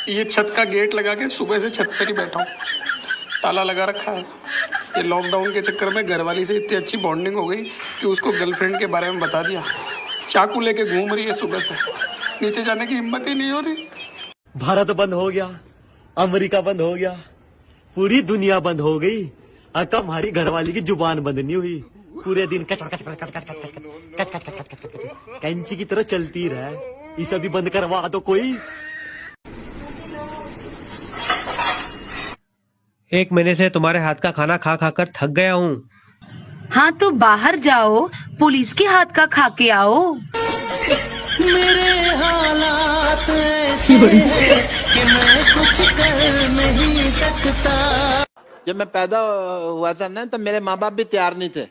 ये छत का गेट लगा के सुबह से छत पर ही बैठा हूँ, ताला लगा रखा है। ये लॉकडाउन के चक्कर में घरवाली से इतनी अच्छी बॉन्डिंग हो गई कि उसको गर्लफ्रेंड के बारे में बता दिया। चाकू लेके घूम रही है सुबह से, नीचे जाने की हिम्मत ही नहीं हो रही। भारत बंद हो गया, अमेरिका बंद हो गया, पूरी दुनिया बंद हो गई। अका हमारी घरवाली की जुबान बंद नहीं हुई। पूरे दिन कच कच कच कच कच कच कच कच कच कच कैंची की तरह चलती रहे। इसे भी बंद करवा दो कोई। 1 महीने से तुम्हारे हाथ का खाना खा खा कर थक गया हूँ। हाँ तो बाहर जाओ, पुलिस के हाथ का खा के आओ। मेरे हालात ऐसे हैं कि मैं कुछ कर नहीं सकता। जब मैं पैदा हुआ था ना, तब मेरे माँ बाप भी तैयार नहीं थे,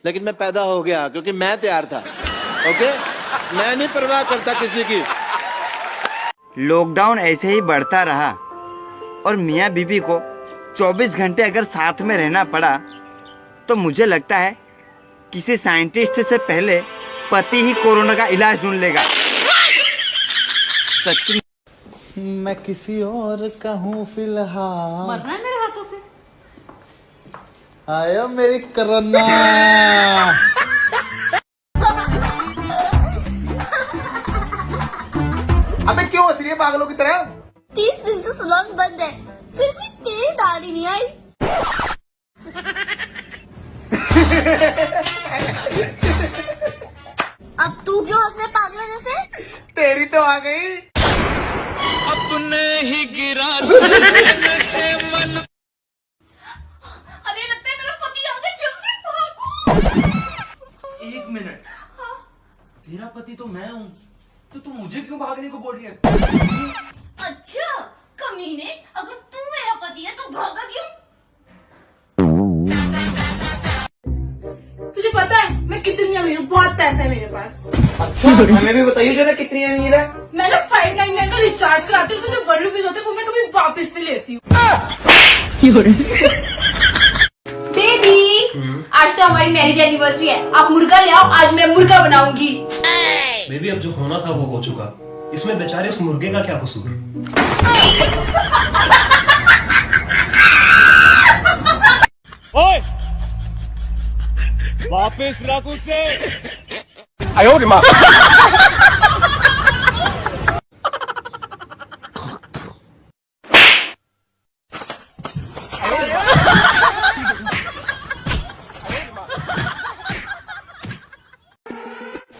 लेकिन मैं पैदा हो गया क्योंकि मैं तैयार था। ओके, मैं नहीं परवाह करता किसी की। लॉकडाउन ऐसे ही बढ़ता रहा और मियाँ बीबी को 24 घंटे अगर साथ में रहना पड़ा तो मुझे लगता है किसी साइंटिस्ट से पहले पति ही कोरोना का इलाज ढूंढ लेगा। सच मैं किसी और का हूँ फिलहाल। मरना है मेरे हाथों से। आया मेरी करना। अबे क्यों हंस रही है पागलों की तरह? 30 दिन से सलून बंद है, फिर भी तेरी दाढ़ी नहीं आई। अब तू क्यों हंसने पागल जैसे? तेरी तो आ गई। अपने ही गिरा नशे मन। अरे लगता है मेरा पति आ गया, जल्दी भागो। 1 मिनट, तेरा पति तो मैं हूँ, तो तू मुझे क्यों भागने को बोल रही है? अच्छा कमीने, अगर तू मेरा पति है तो भागा क्यों? तुझे पता है मैं कितनी अमीर हूँ? बहुत पैसा है मेरे पास। अच्छा हमें भी बताइए जरा कितनी अमीर है। मैं ना 599 का रिचार्ज कराती हूँ, उसमें जो 1 रुपीज होते हैं वो मैं कभी वापस नहीं लेती हूँ। बेबी, आज तो हमारी मैरिज एनिवर्सरी है, आप मुर्गा ले आओ, आज मैं मुर्गा बनाऊंगी। बेबी अब जो होना था वो हो चुका, इसमें बेचारे उस मुर्गे का क्या कसूर? ओए, वापस रख उसे।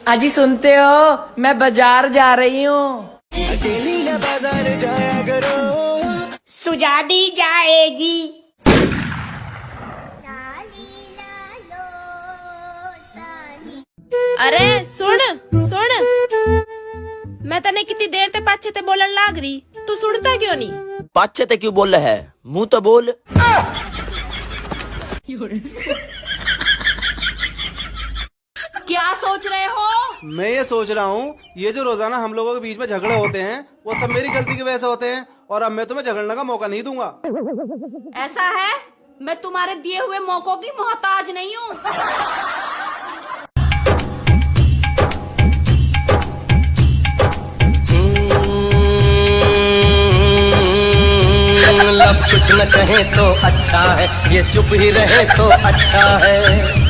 अजी सुनते हो, मैं बाजार जा रही हूँ। अकेली ना बाजार जाया करो। सुझा दी जाएगी। अरे सुन सुन, मैं तने कितनी देर ते पाछे ते बोलन लाग रही, तू सुनता क्यों नहीं? पाछे ते क्यों बोल रहा है, मुंह तो बोल। क्या सोच रहे हो? मैं ये सोच रहा हूँ, ये जो रोजाना हम लोगों के बीच में झगड़े होते हैं वो सब मेरी गलती की वजह से होते हैं, और अब मैं तुम्हें झगड़ने का मौका नहीं दूंगा। ऐसा है, मैं तुम्हारे दिए हुए मौकों की मोहताज नहीं हूँ। लब कुछ न कहे तो अच्छा है, ये चुप ही रहे तो अच्छा है।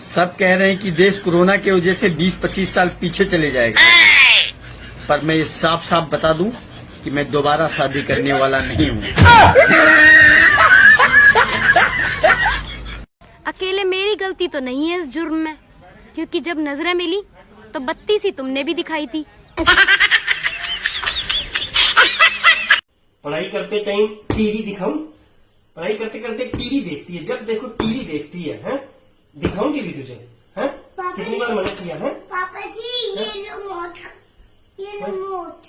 सब कह रहे हैं कि देश कोरोना की वजह से 20-25 साल पीछे चले जाएगा, पर मैं ये साफ साफ बता दूं कि मैं दोबारा शादी करने वाला नहीं हूँ। अकेले मेरी गलती तो नहीं है इस जुर्म में, क्योंकि जब नजरें मिली तो बत्ती सी तुमने भी दिखाई थी। पढ़ाई करते टाइम टीवी दिखाऊं? पढ़ाई करते करते टीवी देखती है, जब देखो टीवी देखती है, हैं? दिखाऊं टीवी तुझे? हैं? कितनी बार मना किया है? पापा जी ये रिमोट, ये रिमोट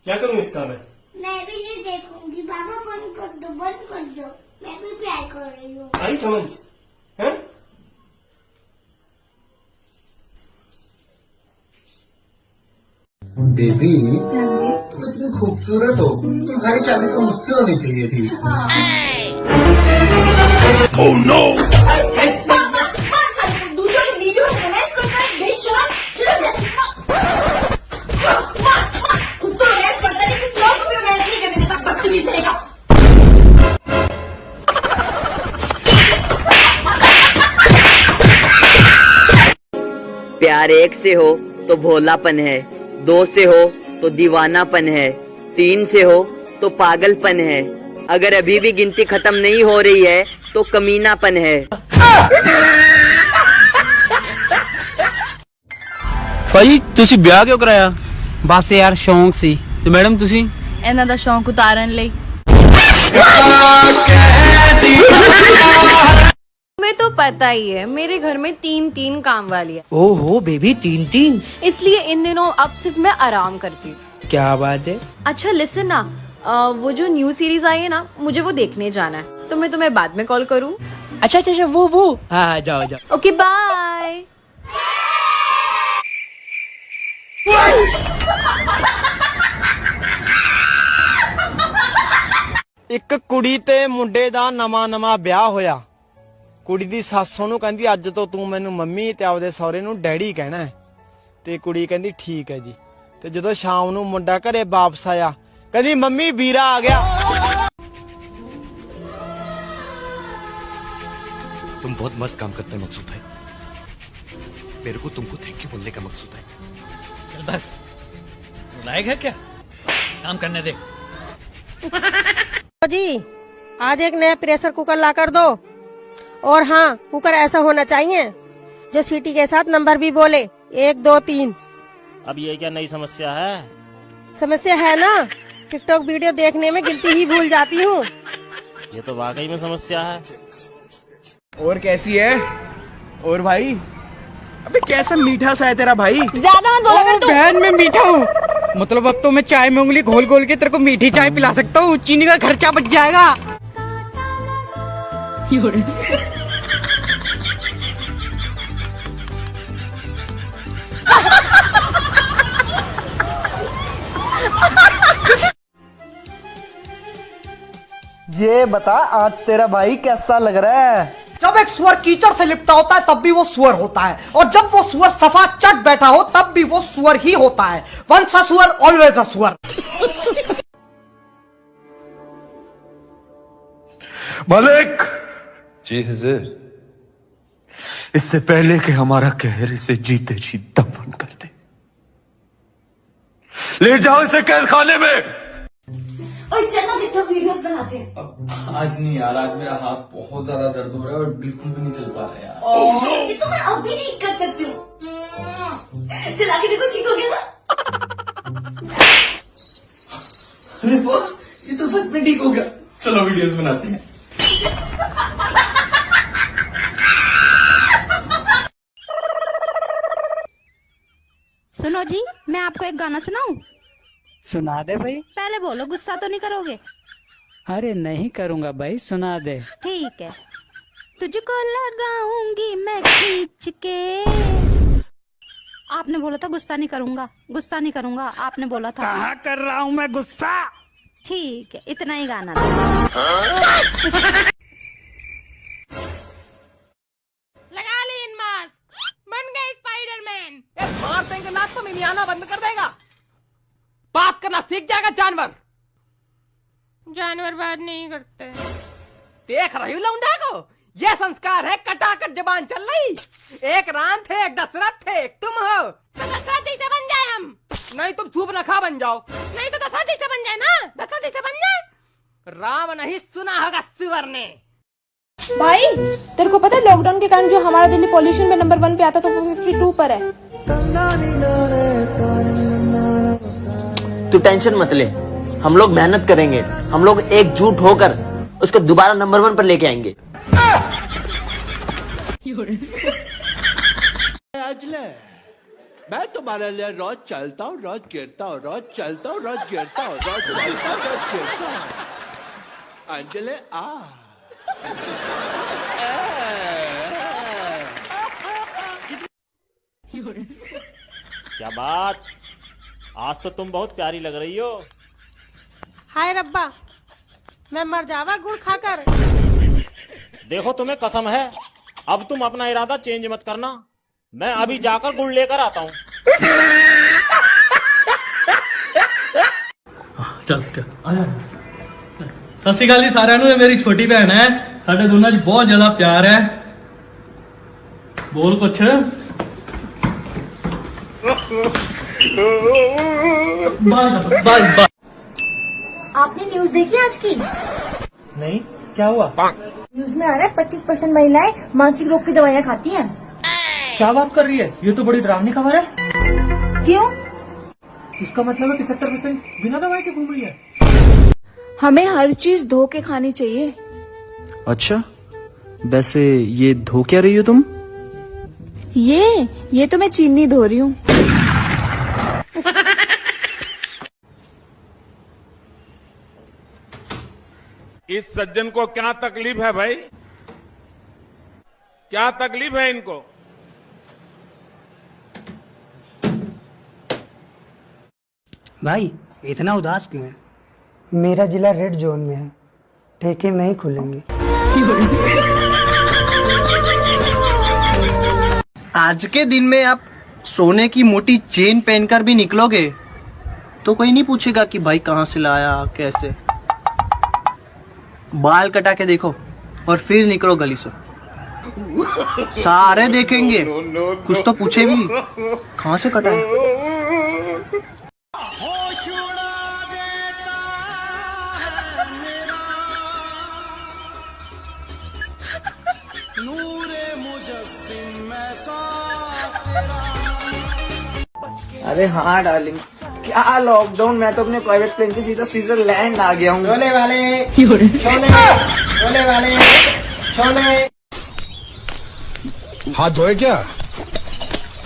क्या करूं इसका मैं भी नहीं देखूंगी। पापा बंद कर दो, बंद कर दो, मैं भी प्यार कर रही हूँ। आई समझ? हैं? बेबी तुम इतनी खूबसूरत हो, तुम्हारी शादी तो मुझसे होनी चाहिए थी। दूसरों की वीडियो बनाए, इसको बेशर्म, खुद तो करता नहीं। अगर 1 से हो तो भोलापन है, 2 से हो तो दीवानापन है, 3 से हो तो पागलपन है, अगर अभी भी गिनती खत्म नहीं हो रही है तो कमीनापन है। ਭਾਈ ਤੁਸੀਂ ਵਿਆਹ ਕਿਉਂ ਕਰਾਇਆ? बस यार शौक सी। ਤੇ ਮੈਡਮ ਤੁਸੀਂ? ਇਹਨਾਂ ਦਾ ਸ਼ੌਂਕ ਉਤਾਰਨ ਲਈ। तुम्हें तो पता ही है मेरे घर में 3 काम वाली है। ओहो बेबी 3। इसलिए इन दिनों अब सिर्फ मैं आराम करती हूँ। क्या बात है? अच्छा लिसन ना, वो जो न्यू सीरीज आई है ना, मुझे वो देखने जाना है, तो मैं तुम्हें बाद में कॉल करूँ? अच्छा वो हाँ जाओ जाओ। Okay bye. ਇੱਕ ਕੁੜੀ ਤੇ ਮੁੰਡੇ ਦਾ ਨਵਾਂ ਵਿਆਹ ਹੋਇਆ। ਕੁੜੀ ਦੀ ਸੱਸ ਉਹਨੂੰ ਕਹਿੰਦੀ ਅੱਜ ਤੋਂ ਤੂੰ ਮੈਨੂੰ ਮੰਮੀ ਤੇ ਆਪਦੇ ਸਹੁਰੇ ਨੂੰ ਡੈਡੀ ਕਹਿਣਾ ਹੈ। ਤੇ ਕੁੜੀ ਕਹਿੰਦੀ ਠੀਕ ਹੈ ਜੀ। ਤੇ ਜਦੋਂ ਸ਼ਾਮ ਨੂੰ ਮੁੰਡਾ ਘਰੇ ਵਾਪਸ ਆਇਆ ਕਹਿੰਦੀ ਮੰਮੀ ਵੀਰਾ ਆ ਗਿਆ। तुम बहुत मस्त काम करते हैं मकसूद भाई, मेरे को तुमको थैंक यू बोलने का मकसूद है। चल बस, लायक है क्या? काम करने दे। जी आज एक नया प्रेशर कुकर ला कर दो, और हाँ कुकर ऐसा होना चाहिए जो सीटी के साथ नंबर भी बोले, 1 2 3। अब ये क्या नई समस्या है? समस्या है ना, टिकटॉक वीडियो देखने में गिनती ही भूल जाती हूँ। ये तो वाकई में समस्या है। और कैसी है? और भाई अबे कैसा मीठा सा है तेरा भाई। ज्यादा मत बोला कर तू। बहन मैं मीठा हूँ, मतलब अब तो मैं चाय में उंगली घोल घोल के तेरे को मीठी चाय पिला सकता हूँ, चीनी का खर्चा बच जाएगा। ये बता आज तेरा भाई कैसा लग रहा है? जब एक सुअर कीचड़ से लिपटा होता है तब भी वो सुअर होता है, और जब वो सुअर सफा चट बैठा हो तब भी वो सुअर ही होता है। वंस अ सुअर ऑलवेज अ सुअर। मालिक जी हुजूर, इससे पहले कि हमारा कहर इसे जीते जी दफन कर दे, ले जाओ इसे कैद खाने में। और चलना टिकटॉक वीडियोस बनाते हैं। आज नहीं यार, आज मेरा हाथ बहुत ज्यादा दर्द हो रहा है और बिल्कुल भी नहीं चल पा रहा यार। ये तो मैं अब भी ठीक कर सकती हूँ। चला के देखो, ठीक हो गया ना? अरे वाह, ये तो सच में ठीक हो गया। चलो वीडियोस बनाते हैं। सुनो जी, मैं आपको एक गाना सुनाऊं? सुना दे भाई। पहले बोलो, गुस्सा तो नहीं करोगे? अरे नहीं करूँगा भाई, सुना दे। ठीक है। तुझको लगाऊंगी मैं खींच के। आपने बोला था गुस्सा नहीं करूंगा, गुस्सा नहीं करूंगा, आपने बोला था। कहाँ कर रहा हूँ मैं गुस्सा? ठीक है, इतना ही गाना था। लगा लीन मास्क, बन गए स्पाइडरमैन। मार देंगे ना तो मिमियाना बंद कर देगा, बात करना सीख जाएगा जानवर। जानवर बात नहीं करते। देख रही हूँ लौंडा को, ये संस्कार है, कटाकट जबान चल रही। एक राम थे, एक दशरथ थे, एक तुम हो। तो दशरथ जैसे बन जाए हम। नहीं तुम सूप नखा बन जाओ। नहीं तो दशरथ जैसे बन जाए ना, दशरथ जैसे बन जाए। राम नहीं सुना होगा सुअर ने। भाई तेरे को पता है लॉकडाउन के कारण जो हमारा दिल्ली पॉल्यूशन में नंबर 1 पे आता था वो 52 पर है। तू टेंशन मत ले, हम लोग मेहनत करेंगे, हम लोग एकजुट होकर उसको दोबारा नंबर 1 पर लेके आएंगे। मैं तुम्हारे लिए रोज चलता हूँ, रोज गिरता हूँ, रोज चलता हूँ, रोज गिरता हूँ, रोज चलता हूँ, रोज गिरता हूँ। अंजलि आ क्या बात, आज तो तुम बहुत प्यारी लग रही हो। हाय रब्बा, मैं मर जावा गुड़ खाकर। देखो तुम्हें कसम है, अब तुम अपना इरादा चेंज मत करना, मैं अभी जाकर गुड़ लेकर आता हूँ। चल आया। सत श्री अकाल जी साਰਿਆਂ ਨੂੰ, ਇਹ ਮੇਰੀ ਛੋਟੀ ਭੈਣ ਹੈ, ਸਾਡੇ ਦੋਨਾਂ 'ਚ ਬਹੁਤ ਜ਼ਿਆਦਾ ਪਿਆਰ ਹੈ। ਬੋਲ ਕੁਛ। आपने न्यूज देखी आज की? नहीं, क्या हुआ? न्यूज में आ रहा है 25% महिलाएं मानसिक रोग की दवाइयाँ खाती हैं। क्या बात कर रही है? ये तो बड़ी डरावनी खबर है। क्यों? इसका मतलब है 75% बिना दवाई के घूम रही है। हमें हर चीज धो के खानी चाहिए। अच्छा, वैसे ये धो क्या रही हो तुम? ये तो मैं चीनी धो रही हूँ। इस सज्जन को क्या तकलीफ है भाई? क्या तकलीफ है इनको? भाई इतना उदास क्यों है? मेरा जिला रेड जोन में है, ठेके नहीं खुलेंगे। आज के दिन में आप सोने की मोटी चेन पहनकर भी निकलोगे तो कोई नहीं पूछेगा कि भाई कहाँ से लाया, कैसे। बाल कटा के देखो और फिर निकलो गली से, सारे देखेंगे, कुछ तो पूछे भी कहाँ से कटा है। अरे हाँ डार्लिंग, क्या लॉकडाउन, मैं तो अपने प्राइवेट प्लेन से सीधा स्विट्जरलैंड आ गया हूँ। शोले वाले, शोले वाले, शोले। हाथ धोए क्या?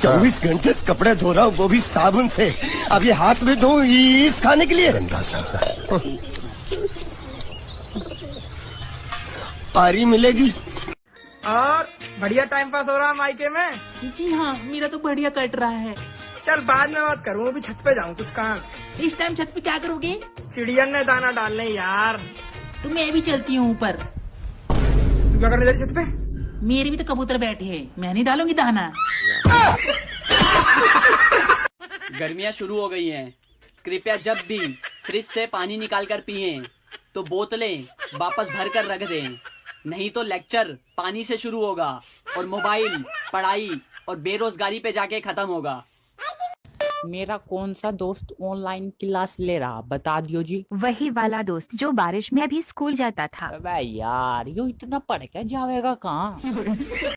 24 घंटे से कपड़े धो रहा हूँ, वो भी साबुन से। अब ये हाथ में धो इस खाने के लिए। गंदा सा पारी मिलेगी। और बढ़िया टाइम पास हो रहा है मायके में? जी हाँ, मेरा तो बढ़िया कट रहा है। चल बाद में बात करूँ, अभी छत पे जाऊँ, कुछ काम। इस टाइम छत पे क्या करोगे? चिड़ियन ने दाना डालने यार। तो मैं भी चलती हूँ ऊपर। तू क्या करने जा रही छत पे? मेरे भी तो कबूतर बैठे हैं, मैं नहीं डालूंगी दाना। गर्मियाँ शुरू हो गई हैं, कृपया जब भी फ्रिज से पानी निकाल कर पिएं तो बोतलें वापस भर कर रख दें, नहीं तो लेक्चर पानी से शुरू होगा और मोबाइल, पढ़ाई और बेरोजगारी पे जाके खत्म होगा। मेरा कौन सा दोस्त ऑनलाइन क्लास ले रहा, बता दियो जी। वही वाला दोस्त जो बारिश में अभी स्कूल जाता था। अबे यार, यो इतना पढ़ के जाएगा कहाँ?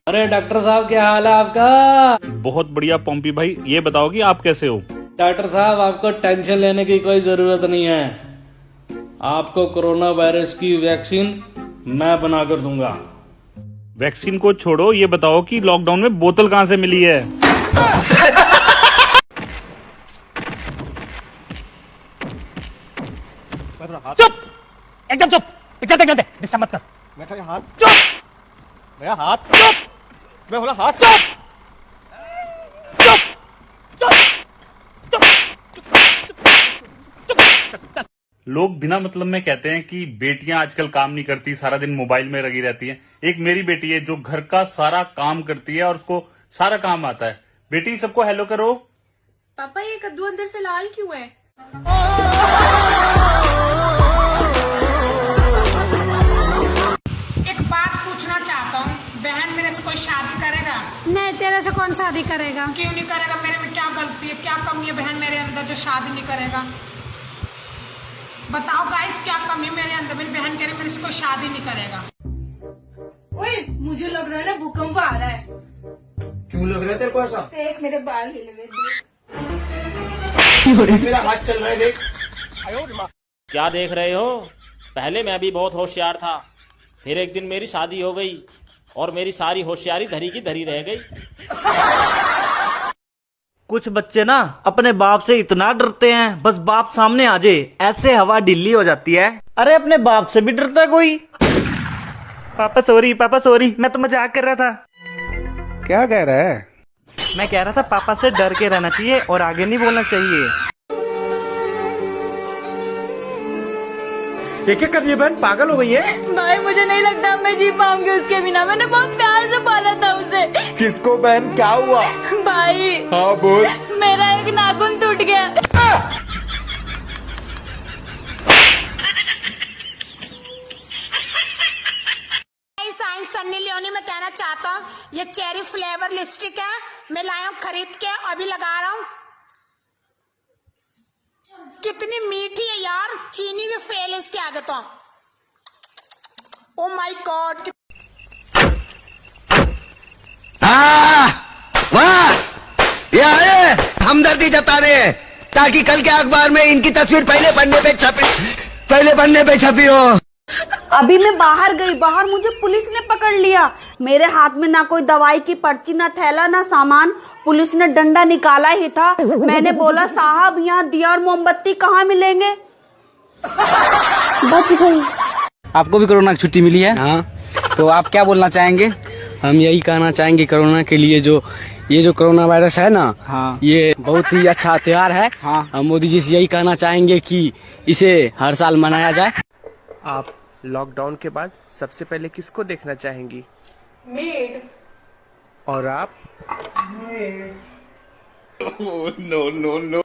अरे डॉक्टर साहब, क्या हाल है आपका? बहुत बढ़िया पॉम्पी भाई, ये बताओ कि आप कैसे हो? डॉक्टर साहब, आपको टेंशन लेने की कोई जरूरत नहीं है। आपको कोरोना वायरस की वैक्सीन मैं बना कर दूंगा। वैक्सीन को छोड़ो, ये बताओ कि लॉकडाउन में बोतल कहाँ से मिली है? चुप, एकदम चुप। पिक्चर देखने दे, डिस्टर्ब मत कर। मेरा हाथ चुप, मेरा हाथ चुप, मैं बोला हाथ चुप, चुप, चुप, चुप। लोग बिना मतलब में कहते हैं कि बेटियां आजकल काम नहीं करती, सारा दिन मोबाइल में लगी रहती हैं। एक मेरी बेटी है जो घर का सारा काम करती है और उसको सारा काम आता है। बेटी, सबको हेलो करो। पापा, ये कद्दू अंदर से लाल क्यों है? एक बात पूछना चाहता हूँ, बहन मेरे से कोई शादी करेगा? नहीं, तेरे से कौन शादी करेगा? क्यों नहीं करेगा? मेरे में क्या गलती है, क्या कमी है बहन मेरे अंदर जो शादी नहीं करेगा? बताओ गाइस, क्या कमी है मेरे अंदर? मेरी बहन कह रही मेरे से कोई शादी नहीं करेगा। ओए, मुझे लग रहा है ना भूकंप आ रहा है। क्यों लग रहा है तेरे को ऐसा? देख, मेरे बाल हिले हुए, देख। मेरा हाथ चल रहा है, देख। क्या देख रहे हो? पहले मैं भी बहुत होशियार था, फिर एक दिन मेरी शादी हो गई और मेरी सारी होशियारी धरी की धरी रह गई। कुछ बच्चे ना अपने बाप से इतना डरते हैं, बस बाप सामने आ जाए ऐसे हवा ढीली हो जाती है। अरे अपने बाप से भी डरता है कोई? पापा सॉरी, पापा सॉरी, मैं तो मजाक कर रहा था। क्या कह रहा है? मैं कह रहा था पापा से डर के रहना चाहिए और आगे नहीं बोलना चाहिए। ये क्या कर रही है बहन, पागल हो गई है? भाई, मुझे नहीं लगता मैं जी पाऊंगी उसके बिना। मैंने बहुत प्यार से पाला था उसे। किसको बहन, क्या हुआ? भाई, हाँ बोल। मेरा एक नाखून टूट गया। सन्नी लियोनी मैं कहना चाहता हूँ, ये चेरी फ्लेवर लिपस्टिक है, मैं लाया हूँ खरीद के, अभी लगा रहा हूँ। कितनी मीठी है यार, चीनी में फेल इसके आगे तो। Oh my God. वाह, ये आए हमदर्दी जता रहे हैं ताकि कल के अखबार में इनकी तस्वीर पहले पन्ने पे छपी हो। अभी मैं बाहर गई, बाहर मुझे पुलिस ने पकड़ लिया। मेरे हाथ में ना कोई दवाई की पर्ची, ना थैला, ना सामान। पुलिस ने डंडा निकाला ही था। मैंने बोला साहब यहाँ दिया और मोमबत्ती कहाँ मिलेंगे। बच गई। आपको भी कोरोना की छुट्टी मिली है? हाँ। तो आप क्या बोलना चाहेंगे? हम यही कहना चाहेंगे कोरोना के लिए ये जो कोरोना वायरस है ना, हाँ, ये बहुत ही अच्छा त्योहार है। हाँ। हम मोदी जी से यही कहना चाहेंगे कि इसे हर साल मनाया जाए। आप लॉकडाउन के बाद सबसे पहले किसको देखना चाहेंगी? मेड। और आप? नो।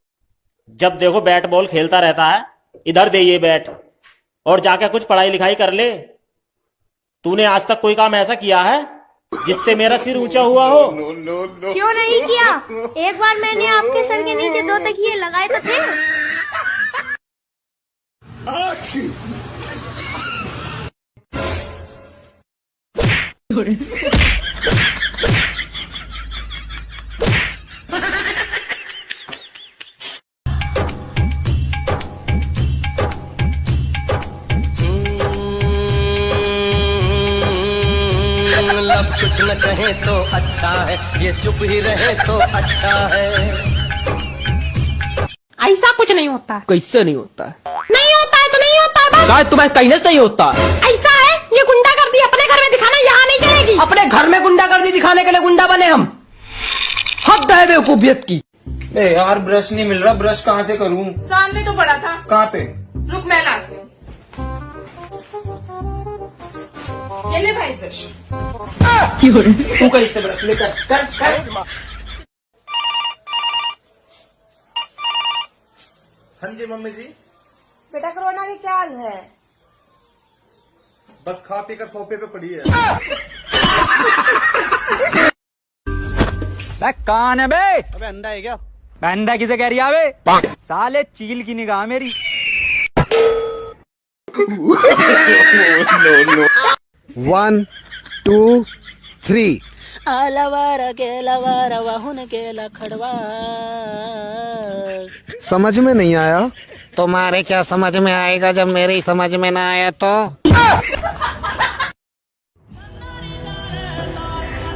जब देखो बैट बॉल खेलता रहता है, इधर दे ये बैट और जाके कुछ पढ़ाई लिखाई कर ले। तूने आज तक कोई काम ऐसा किया है जिससे मेरा सिर ऊंचा हुआ हो? क्यों नहीं किया? एक बार मैंने आपके सर के नीचे 2 तकिए लगाए तो थे। लब कुछ न कहे तो अच्छा है, ये चुप ही रहे तो अच्छा है। ऐसा कुछ नहीं होता। कैसे नहीं होता है? नहीं होता है तो नहीं होता है बस। शायद तुम्हें कहने से नहीं होता। ऐसा है, ये गुंडागर्दी अपने घर में दिखाना यहाँ नहीं चलेगी। अपने घर में गुंडागर्दी दिखाने के लिए गुंडा बने हम? हद है बेवकूफियत की। यार ब्रश नहीं मिल रहा, ब्रश कहाँ से करूँ? सामने तो पड़ा था। कहाँ पे? रुक मैं लाती हूँ। ये ले भाई ब्रश। तू कर इससे ब्रश लेकर कर। हाँ जी मम्मी जी। बेटा कोरोना की क्या हाल है? बस खा पी कर सोफे पे पड़ी है। कौन है बे? अबे अंधा है क्या? अंधा किसे कह रही है बे? साले चील की निगाह मेरी। नो। 1 2 3। समझ में नहीं आया? तुम्हारे क्या समझ में आएगा जब मेरी समझ में ना आया तो?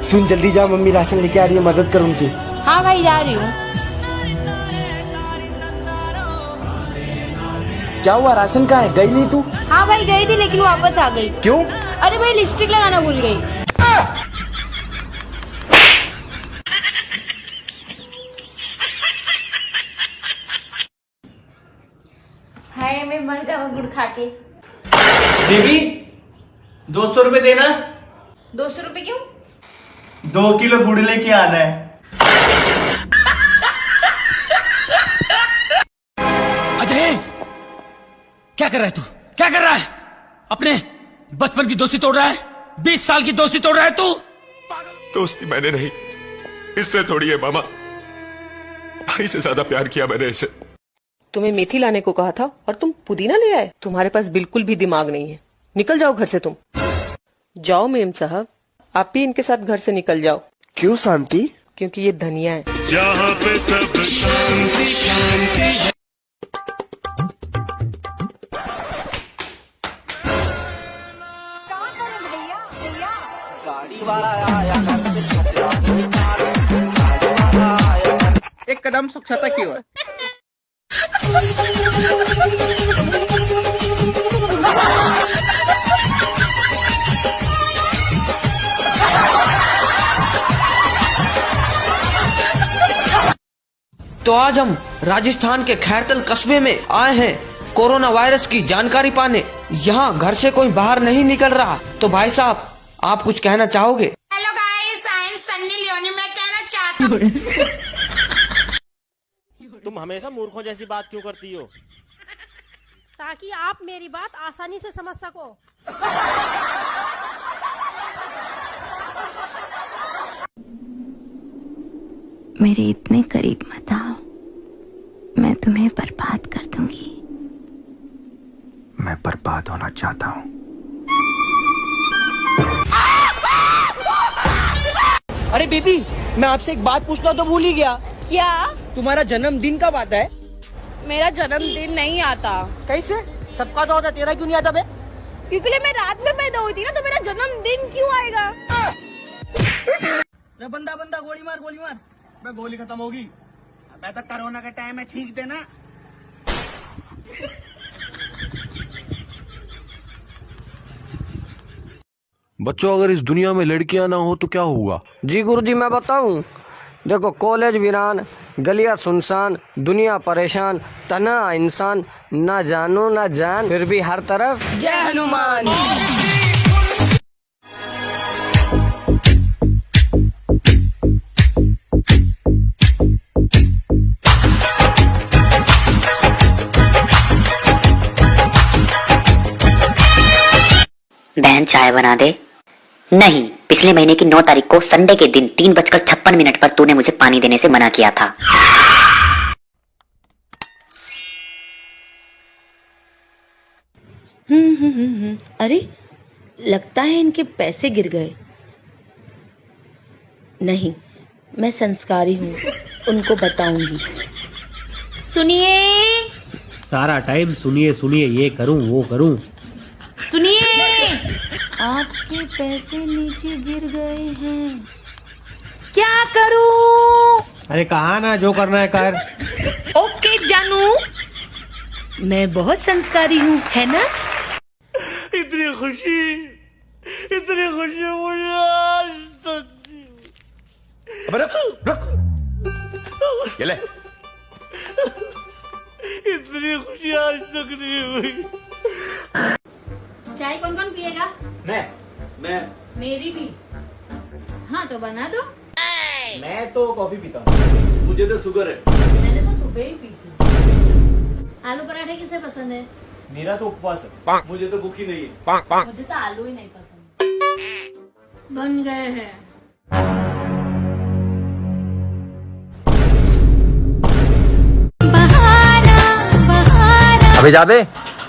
सुन जल्दी जा, मम्मी राशन लेके आ रही है, मदद कर उनकी। हाँ भाई जा रही हूँ। क्या हुआ, राशन कहाँ है? गई नहीं तू? हाँ भाई गई थी लेकिन वापस आ गई। क्यों? अरे भाई लिपस्टिक लगाना भूल गई। हाय मैं मर जाऊँ गुड़ खा के। बेबी 200 रुपए देना। 200 रुपए क्यों? 2 किलो गुड़ लेके आना है। अजय क्या कर रहा है तू? क्या कर रहा है? अपने बचपन की दोस्ती तोड़ रहा है? 20 साल की दोस्ती तोड़ रहा है तू? दोस्ती मैंने नहीं, इससे थोड़ी है मामा। भाई से ज्यादा प्यार किया मैंने इसे। तुम्हें मेथी लाने को कहा था और तुम पुदीना ले आए। तुम्हारे पास बिल्कुल भी दिमाग नहीं है। निकल जाओ घर से तुम। जाओ मेम साहब, आप भी इनके साथ घर से निकल जाओ। क्यों शांति? क्योंकि ये धनिया है। जहाँ पे सब शांति शांति है। गाड़ी वाला आया, एक कदम स्वच्छता की ओर। तो आज हम राजस्थान के खैरतल कस्बे में आए हैं कोरोना वायरस की जानकारी पाने। यहाँ घर से कोई बाहर नहीं निकल रहा। तो भाई साहब आप कुछ कहना चाहोगे? Hello guys, I am Sunny Leone. मैं कहना चाहता हूँ तुम हमेशा मूर्खों जैसी बात क्यों करती हो? ताकि आप मेरी बात आसानी से समझ सको। मेरे इतने करीब मत आओ, मैं तुम्हें बर्बाद कर दूंगी। दूंगी। मैं बर्बाद होना चाहता हूँ। अरे बेबी, मैं आपसे एक बात पूछना तो भूल ही गया। क्या? तुम्हारा जन्मदिन कब आता है? मेरा जन्मदिन नहीं आता। कैसे? सबका तो होता, तेरा क्यों नहीं आता बे? क्योंकि मैं रात में पैदा हुई थी ना, तो मेरा जन्मदिन क्यों आएगा? बंदा गोली मार मैं गोली खत्म होगी। अब तक कोरोना का टाइम है, छींक देना। बच्चों, अगर इस दुनिया में लड़कियां ना हो तो क्या होगा? जी गुरुजी, मैं बताऊं। देखो, कॉलेज वीरान, गलियां सुनसान, दुनिया परेशान, तना इंसान, ना जानो ना जान, फिर भी हर तरफ जय हनुमान। बहन चाय बना दे। नहीं, पिछले महीने की 9 तारीख को संडे के दिन 3:56 पर तूने मुझे पानी देने से मना किया था। अरे, लगता है इनके पैसे गिर गए। नहीं, मैं संस्कारी हूँ, उनको बताऊंगी। सुनिए सारा टाइम सुनिए सुनिए, ये करूं वो करूं। सुनिए, आपके पैसे नीचे गिर गए हैं, क्या करूं? अरे कहा ना, जो करना है कर। ओके जानू, मैं बहुत संस्कारी हूँ, है ना? इतनी खुशी मुझे आज तक। अबे रुक। ये ले। इतनी खुशी आज तक नहीं हुई। चाय कौन कौन पिएगा? मैं मेरी भी। हाँ तो बना दो। मैं तो कॉफी पीता हूँ, मुझे तो शुगर है। मैंने तो सुबह ही पी थी। आलू पराठे किसे पसंद है? मेरा तो उपवास है, मुझे तो भूख ही नहीं है। मुझे तो आलू ही नहीं पसंद। बन गए हैं। अबे जाबे,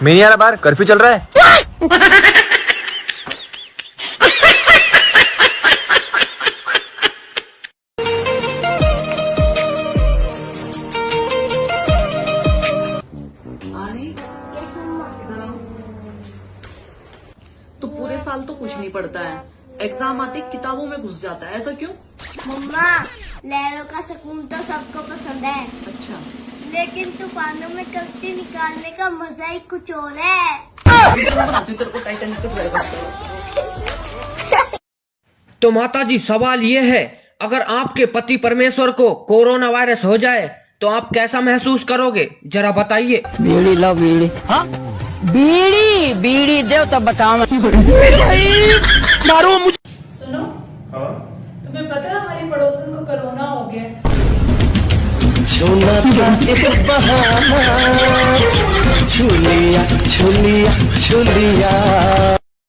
मैं नहीं आ रहा बाहर, कर्फ्यू चल रहा है। तो पूरे साल तो कुछ नहीं पढ़ता है, एग्जाम आते किताबों में घुस जाता है, ऐसा क्यों? मम्मा, लहरों का सुकून तो सबको पसंद है। अच्छा, लेकिन तूफानों में कश्ती निकालने का मजा ही कुछ और है। तो माता जी, सवाल ये है, अगर आपके पति परमेश्वर को कोरोना वायरस हो जाए तो आप कैसा महसूस करोगे, जरा बताइए। बीड़ी लो बीड़ी। हाँ, बीड़ी दो तब बताओ। मारो मुझे। सुनो, तुम्हें पता है हमारी पड़ोसन को कोरोना हो गया? छू लिया